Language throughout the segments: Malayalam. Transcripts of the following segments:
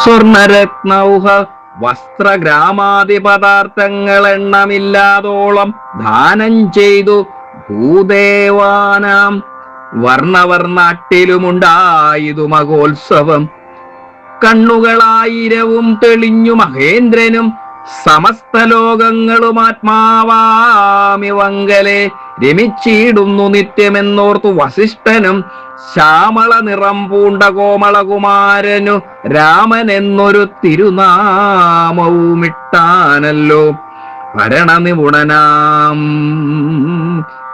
സ്വർണരത്നൗഹ വസ്ത്രഗ്രാമാദി പദാർത്ഥങ്ങൾ എണ്ണമില്ലാതോളം ദാനം ചെയ്തു ഭൂദേവാനാം വർണ്ണവർണ്ണാട്ടിലുമുണ്ടായതു മഹോത്സവം. കണ്ണുകളായിരവും തെളിഞ്ഞു മഹേന്ദ്രനും സമസ്ത ലോകങ്ങളും ആത്മാവാമിവങ്കലെ രമിച്ചിടുന്നു നിത്യമെന്നോർത്തു വസിഷ്ഠനും ശ്യാമള നിറം പൂണ്ട കോമളകുമാരനു രാമൻ എന്നൊരു തിരുനാമവുമിട്ടാനല്ലോ. ഭരണനിപുണനാം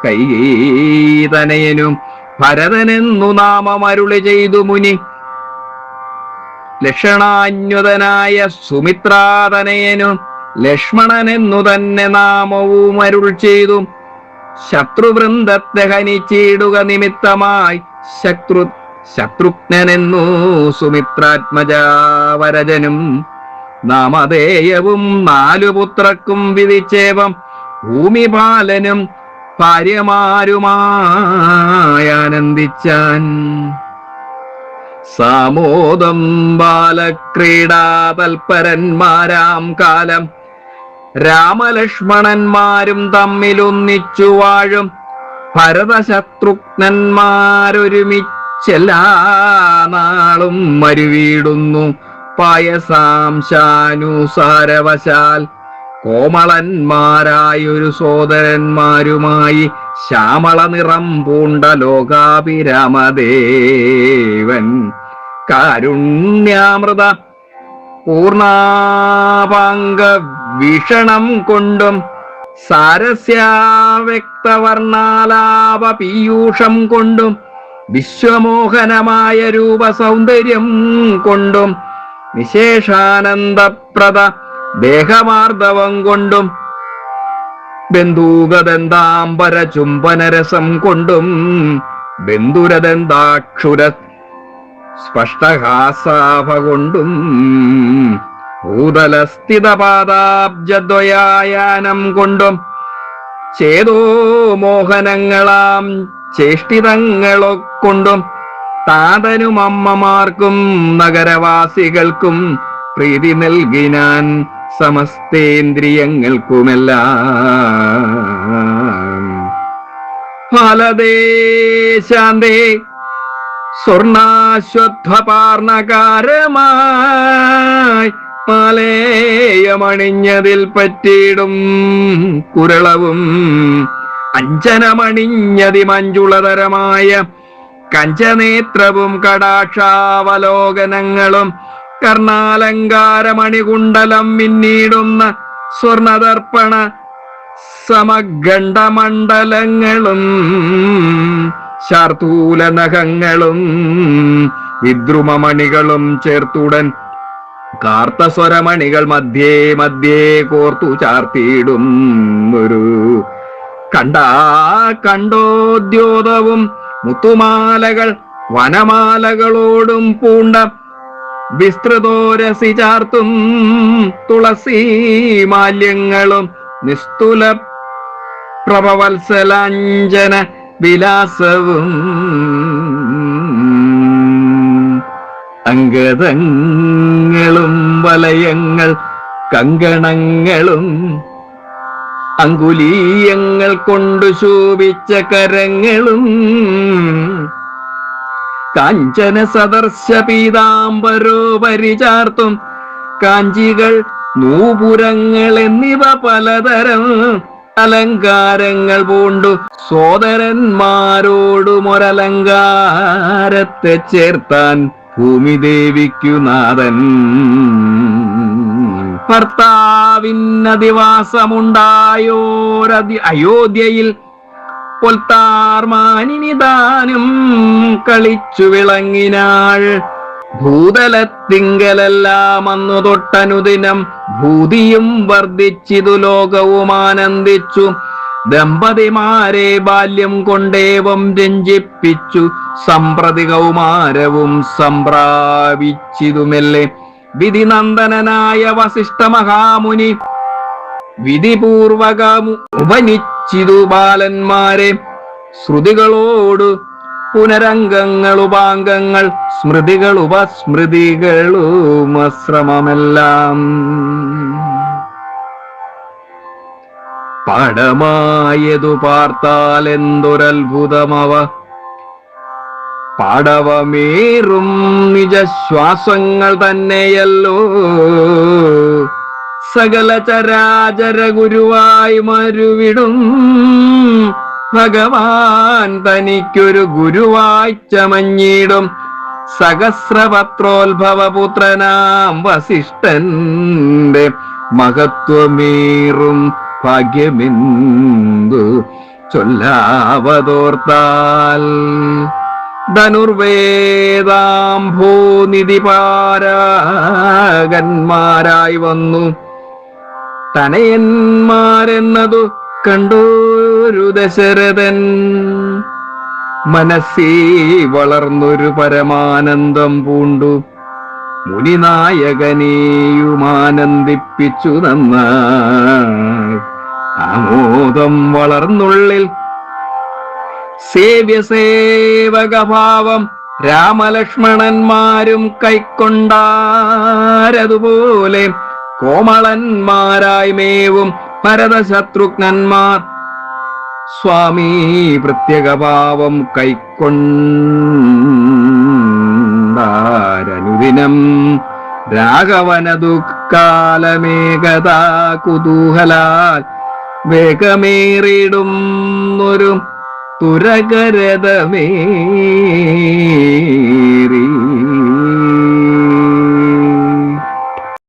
കൈകേതനയനും ഭരതനെന്നു നാമമരുളി ചെയ്തു മുനി. ലക്ഷണാന്യുതനായ സുമിത്രാതനയനും ലക്ഷ്മണനെന്നു തന്നെ നാമവും അരുൾ ചെയ്തു. ശത്രുവൃന്ദത്തെ ഹനിച്ചിടുക നിമിത്തമായി ശത്രുഘ്നെന്നു സുമിത്രാത്മജാവരജനും നാമധേയവും 4 പുത്രക്കും വിധിച്ചേവം. ഭൂമിപാലനും ഭാര്യമാരുമായാനന്ദിച്ചാൻ. സാമോദം ബാലക്രീഡാ തൽപരന്മാരാം കാലം രാമലക്ഷ്മണന്മാരും തമ്മിലൊന്നിച്ചു വാഴും. ഭരതശത്രുഘ്നന്മാരൊരുമിച്ചെല്ലാ നാളും മരുവീടുന്നു. പായസാംശാനുസാരവശാൽ കോമളന്മാരായൊരു സോദരന്മാരുമായി ശ്യാമള നിറം പൂണ്ട ലോകാഭിരാമദേവൻ കാരുണ്യാമൃത പൂർണാപാംഗ വീക്ഷണം കൊണ്ടും സാരസ്യാവ്യക്തവർണാലാപ പീയൂഷം കൊണ്ടും വിശ്വമോഹനമായ രൂപസൗന്ദര്യം കൊണ്ടും നിശേഷാനന്ദപ്രദ ദേഹമാർദ്ദവം കൊണ്ടും ബന്ധൂകദന്താംബര ചുംബനരസം കൊണ്ടും ബന്ധുരദന്താക്ഷുര സ്പഷ്ടഹാസാഭ കൊണ്ടും ഭൂതലസ്ഥിതപാദാബ്ജദ്വയായാനം കൊണ്ടും ചേതോ മോഹനങ്ങളാം ചേഷ്ടിതങ്ങളെ കൊണ്ടും താതനും അമ്മമാർക്കും നഗരവാസികൾക്കും പ്രീതി നൽകിനാൻ സമസ്തേന്ദ്രിയങ്ങൾക്കുമെല്ലാം. ഫലദേശാന്തേ സ്വർണാശ്വത്ഥപാർണകാരമായി മാലേയമണിഞ്ഞതിൽ പറ്റിയിടും കുരളവും അഞ്ജനമണിഞ്ഞതി മഞ്ജുളതരമായ കഞ്ചനേത്രവും കടാക്ഷാവലോകനങ്ങളും കർണാലങ്കാരമണികുണ്ടലം മിന്നീടുന്ന സ്വർണദർപ്പണ സമഗണ്ഡമണ്ഡലങ്ങളും ശാർത്തൂല നഖങ്ങളും വിദ്രുമമണികളും ചേർത്തുടൻ കാർത്തസ്വരമണികൾ മധ്യേ മധ്യേ കോർത്തു ചാർത്തിയിടും ഒരു കണ്ടോദ്യോതവും മുത്തുമാലകൾ വനമാലകളോടും പൂണ്ട വിസ്തൃതോരസി ചാർത്തും തുളസി മാല്യങ്ങളും നിസ്തുല പ്രഭവത്സലാഞ്ജന വിലാസവും അംഗതങ്ങളും വലയങ്ങൾ കങ്കണങ്ങളും അങ്കുലീയങ്ങൾ കൊണ്ടു ശോഭിച്ച കരങ്ങളും കാഞ്ചന സദർശ പീതാംബരോപരി ചാർത്തും കാഞ്ചികൾ നൂപുരങ്ങൾ എന്നിവ പലതരം അലങ്കാരങ്ങൾ പൂണ്ടു സോദരന്മാരോടുമൊരലങ്കാരത്തെ ചേർത്താൻ ഭൂമിദേവിക്കു നാഥൻ. ഭർത്താവിന്നധിവാസമുണ്ടായോരതി അയോധ്യയിൽ പൊൽത്താർമാനിനിദാനം കളിച്ചു വിളങ്ങിനാൾ. ഭൂതലത്തിങ്കലെല്ലാം അന്നു തൊട്ടനുദിനം ഭൂതിയും വർദ്ധിച്ചിതു ലോകവും ആനന്ദിച്ചു. ദമ്പതിമാരെ ബാല്യം കൊണ്ടേവം രഞ്ജിപ്പിച്ചു സമ്പ്രതി കൗമാരവും സംപ്രാപിച്ചിതുമെല്ലെ. വിധിനന്ദനായ വസിഷ്ഠ മഹാമുനി വിധിപൂർവകം ഉപനിച്ചിതു ബാലന്മാരെ ശ്രുതികളോട് പുനരംഗങ്ങൾ ഉപാംഗങ്ങൾ സ്മൃതികൾ ഉപസ്മൃതികളും അശ്രമമെല്ലാം പാടമായതു പാർത്താൽ എന്തൊരത്ഭുതമവ പാടവമേറും നിജശ്വാസങ്ങൾ തന്നെയല്ലോ സകല ചരാചര ഗുരുവായി മരുവിടും ഭഗവാൻ തനിക്കൊരു ഗുരുവായി ചമഞ്ഞിടും സഹസ്രപത്രോത്ഭവപുത്രനാം വസിഷ്ഠന്റെ മഹത്വമേറും ഭാഗ്യമെന്തു ചൊല്ലാവതോർത്താൽ ധനുർവേദാംഭോനിധിപാരാകന്മാരായി വന്നു തനയന്മാരെന്നതു കണ്ടൊരു ദശരഥൻ മനസ്സി വളർന്നൊരു പരമാനന്ദം പൂണ്ടു മുനിനായകനെയുമാനന്ദിപ്പിച്ചു നന്നായി ആമോദം വളർന്നുള്ളിൽ സേവ്യസേവകഭാവം രാമലക്ഷ്മണന്മാരും കൈക്കൊണ്ടാരതുപോലെ കോമളന്മാരായി മേവും ഭരതശത്രുഘ്നന്മാർ സ്വാമി പ്രത്യേകഭാവം കൈക്കൊണ്ടാരനുദിനം രാഘവനദുഃഖാലമേകതാ കുതൂഹലാൽ വേഗമേറിടും ഒരു തുരകരഥമേറി